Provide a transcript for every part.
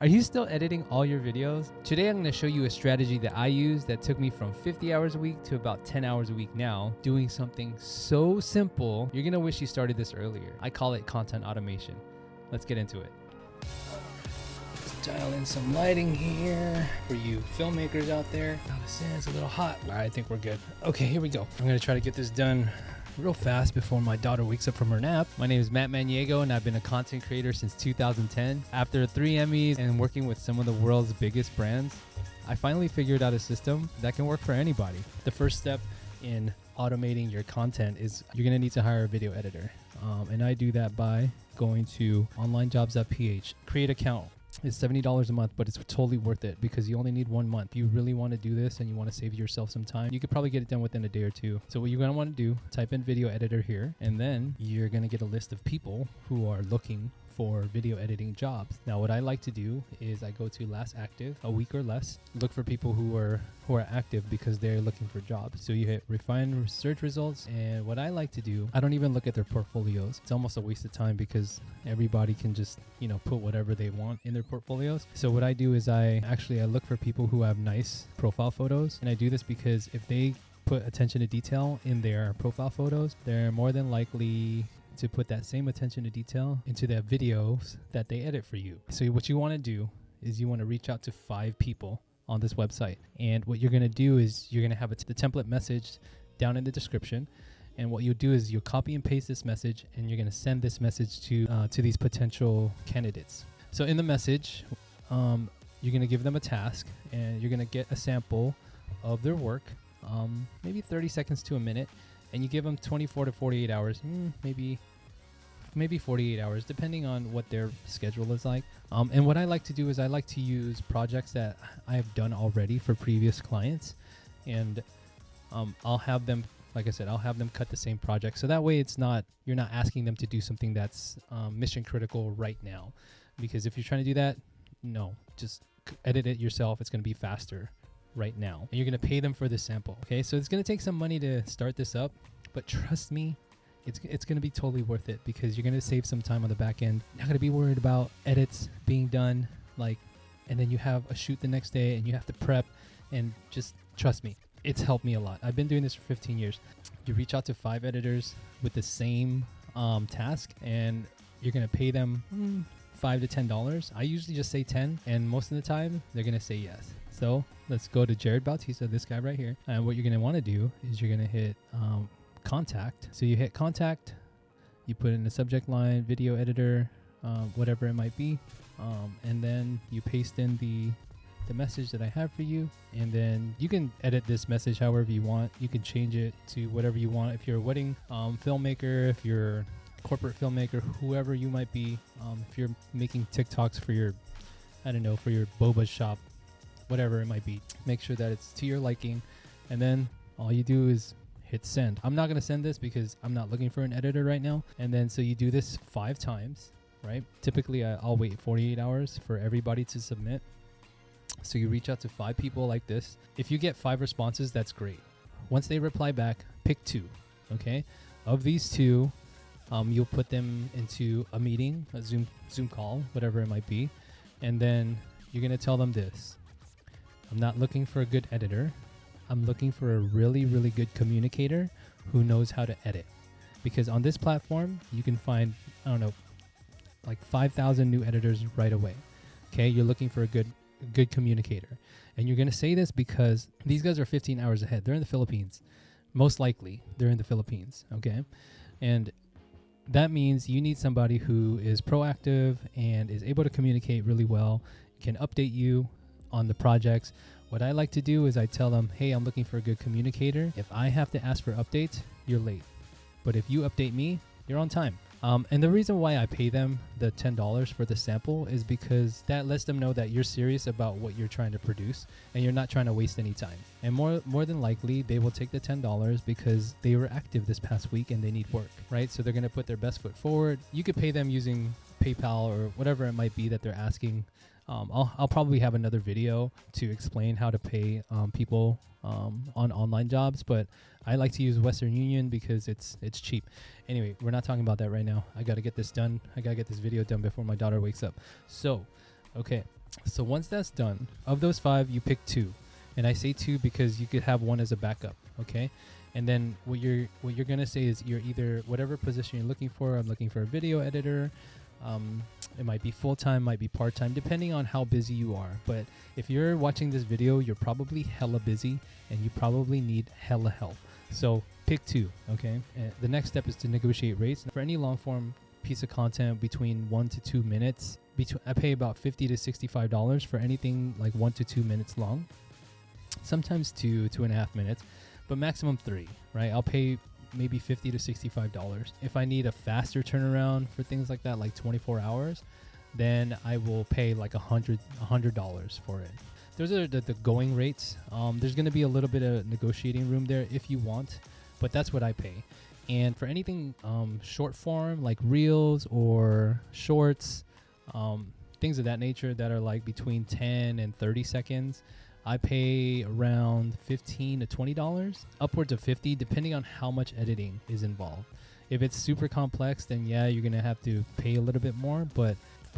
Are you still editing all your videos? Today I'm going to show you a strategy that I use that took me from 50 hours a week to about 10 hours a week now, doing something so simple, you're going to wish you started this earlier. I call it content automation. Let's get into it. Let's dial in some lighting here for you filmmakers out there. Oh, this is a little hot. All right, I think we're good. Okay, here we go. I'm going to try to get this done real fast before my daughter wakes up from her nap. My name is Matt Maniego and I've been a content creator since 2010. After 3 Emmys and working with some of the world's biggest brands, I finally figured out a system that can work for anybody. The first step in automating your content is you're going to need to hire a video editor. And I do that by going to onlinejobs.ph, create account. It's $70 a month, but it's totally worth it because you only need 1 month. If you really want to do this and you want to save yourself some time, you could probably get it done within a day or two. So what you're going to want to do, type in video editor here, and then you're going to get a list of people who are looking for video editing jobs. Now, what I like to do is I go to last active, a week or less, look for people who are active because they're looking for jobs. So you hit refine search results, and what I like to do, I don't even look at their portfolios. It's almost a waste of time because everybody can just, put whatever they want in their portfolios. So what I do is I look for people who have nice profile photos, and I do this because if they put attention to detail in their profile photos, they're more than likely to put that same attention to detail into their videos that they edit for you. So what you want to do is you want to reach out to 5 people on this website. And what you're going to do is you're going to have the template message down in the description. And what you'll do is you'll copy and paste this message and you're going to send this message to these potential candidates. So in the message, you're going to give them a task and you're going to get a sample of their work, maybe 30 seconds to a minute. And you give them 24 to 48 hours, maybe 48 hours, depending on what their schedule is like. And what I like to do is I like to use projects that I have done already for previous clients. And I'll have them, like I said, I'll have them cut the same project. So that way you're not asking them to do something that's mission critical right now. Because if you're trying to do that, no, just edit it yourself. It's going to be faster right now. And you're going to pay them for this sample. Okay, so it's going to take some money to start this up, but trust me, it's going to be totally worth it because you're going to save some time on the back end. You're not going to be worried about edits being done, and then you have a shoot the next day and you have to prep, and just trust me, it's helped me a lot. I've been doing this for 15 years. You reach out to 5 editors with the same task, and you're going to pay them $5 to $10. I usually just say 10, and most of the time they're going to say yes. So let's go to Jared Bautista, this guy right here. And what you're going to want to do is you're going to hit contact. So you hit contact, you put in the subject line, video editor, whatever it might be. And then you paste in the message that I have for you. And then you can edit this message however you want. You can change it to whatever you want. If you're a wedding filmmaker, if you're corporate filmmaker, whoever you might be, if you're making TikToks for your boba shop, whatever it might be, make sure that it's to your liking, and then all you do is hit send. I'm not going to send this because I'm not looking for an editor right now. And then so you do this 5 times, right? Typically I'll wait 48 hours for everybody to submit. So you reach out to 5 people like this. If you get 5 responses, that's great. Once they reply back, pick 2, okay? Of these 2, you'll put them into a meeting, a Zoom call, whatever it might be. And then you're going to tell them this: I'm not looking for a good editor. I'm looking for a really, really good communicator who knows how to edit. Because on this platform, you can find, 5,000 new editors right away. Okay, you're looking for a good communicator. And you're going to say this because these guys are 15 hours ahead. They're in the Philippines. Most likely, they're in the Philippines, okay? And that means you need somebody who is proactive and is able to communicate really well, can update you on the projects. What I like to do is I tell them, hey, I'm looking for a good communicator. If I have to ask for updates, you're late. But if you update me, you're on time. And the reason why I pay them the $10 for the sample is because that lets them know that you're serious about what you're trying to produce and you're not trying to waste any time. And more than likely, they will take the $10 because they were active this past week and they need work, right? So they're going to put their best foot forward. You could pay them using PayPal or whatever it might be that they're asking. I'll probably have another video to explain how to pay people on online jobs, but I like to use Western Union because it's cheap. Anyway, we're not talking about that right now. I got to get this done. I got to get this video done before my daughter wakes up. So, okay, So once that's done, of those 5, you pick 2. And I say 2 because you could have one as a backup, okay? And then what you're gonna say is you're either whatever position you're looking for. I'm looking for a video editor. It might be full-time, might be part-time, depending on how busy you are. But if you're watching this video, you're probably hella busy and you probably need hella help. So pick 2, okay? And the next step is to negotiate rates. For any long-form piece of content between 1 to 2 minutes, I pay about $50 to $65 for anything like 1 to 2 minutes long. Sometimes 2.5 minutes, but maximum 3, right? I'll pay maybe $50 to $65. If I need a faster turnaround for things like that, like 24 hours, then I will pay like $100 for it. Those are the going rates. There's going to be a little bit of negotiating room there if you want, but that's what I pay. And for anything short form like reels or shorts, things of that nature that are like between 10 and 30 seconds, I pay around $15 to $20, upwards of $50, depending on how much editing is involved. If it's super complex, then yeah, you're gonna have to pay a little bit more. But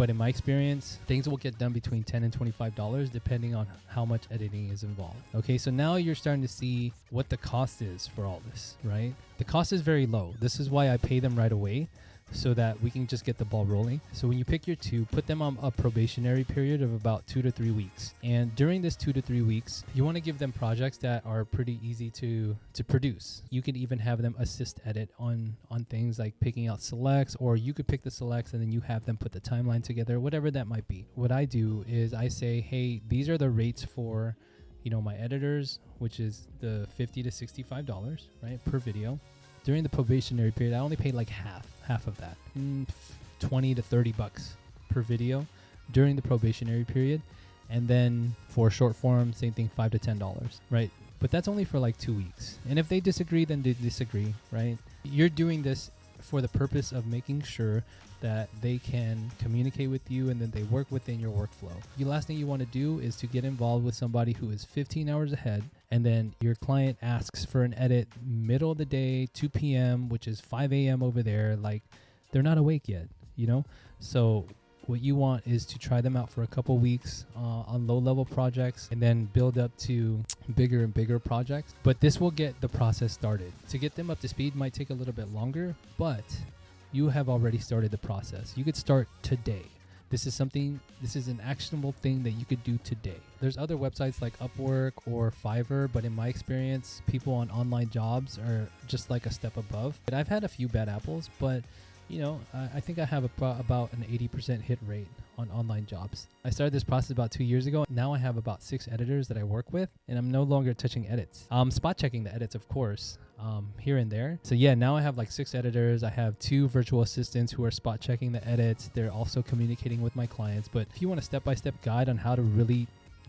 in my experience, things will get done between $10 and $25, depending on how much editing is involved. Okay, so now you're starting to see what the cost is for all this, right? The cost is very low. This is why I pay them right away, so that we can just get the ball rolling. So when you pick your 2, put them on a probationary period of about 2 to 3 weeks. And during this 2 to 3 weeks, you want to give them projects that are pretty easy to produce. You can even have them assist edit on things like picking out selects, or you could pick the selects and then you have them put the timeline together, whatever that might be. What I do is I say, hey, these are the rates for, my editors, which is the $50 to $65, right, per video. During the probationary period, I only paid like half of that, $20 to $30 per video during the probationary period. And then for short form, same thing, $5 to $10, right? But that's only for like 2 weeks. And if they disagree, then they disagree, right? You're doing this for the purpose of making sure that they can communicate with you and then they work within your workflow. The last thing you want to do is to get involved with somebody who is 15 hours ahead, and then your client asks for an edit middle of the day, 2 p.m., which is 5 a.m. over there. Like, they're not awake yet, So what you want is to try them out for a couple weeks on low-level projects and then build up to bigger and bigger projects. But this will get the process started. To get them up to speed might take a little bit longer, but you have already started the process. You could start today. This is an actionable thing that you could do today. There's other websites like Upwork or Fiverr, but in my experience, people on online jobs are just like a step above. And I've had a few bad apples, but I think I have about an 80% hit rate on online jobs. I started this process about 2 years ago. Now I have about 6 editors that I work with, and I'm no longer touching edits. Spot checking the edits, of course, here and there. So yeah, now I have like 6 editors. I have 2 virtual assistants who are spot checking the edits. They're also communicating with my clients. But if you want a step-by-step guide on how to really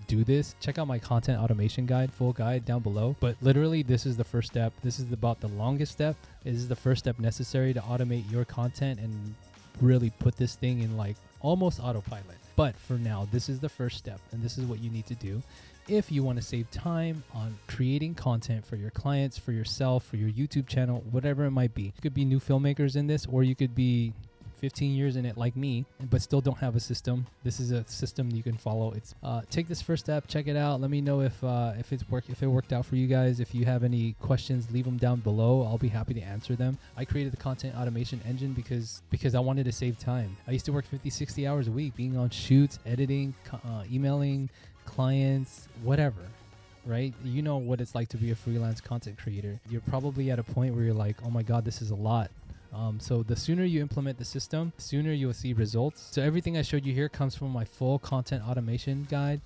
do this, check out my content automation guide, full guide down below. But literally, this is the first step. This is about the longest step. This is the first step necessary to automate your content and really put this thing in like almost autopilot. But for now, this is the first step, and this is what you need to do if you want to save time on creating content for your clients, for yourself, for your YouTube channel, whatever it might be. You could be new filmmakers in this, or you could be 15 years in it like me, but still don't have a system. This is a system you can follow. It's take this first step, check it out. Let me know if it worked out for you guys. If you have any questions, leave them down below. I'll be happy to answer them. I created the content automation engine because I wanted to save time. I used to work 50, 60 hours a week, being on shoots, editing, emailing clients, whatever. Right? You know what it's like to be a freelance content creator. You're probably at a point where you're like, oh my God, this is a lot. So the sooner you implement the system, the sooner you'll see results. So everything I showed you here comes from my full content automation guide.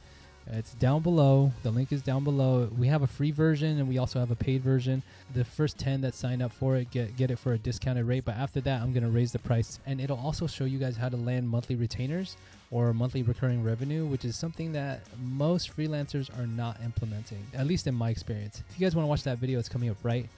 It's down below. The link is down below. We have a free version and we also have a paid version. The first 10 that sign up for it get it for a discounted rate. But after that, I'm going to raise the price. And it'll also show you guys how to land monthly retainers or monthly recurring revenue, which is something that most freelancers are not implementing, at least in my experience. If you guys want to watch that video, it's coming up right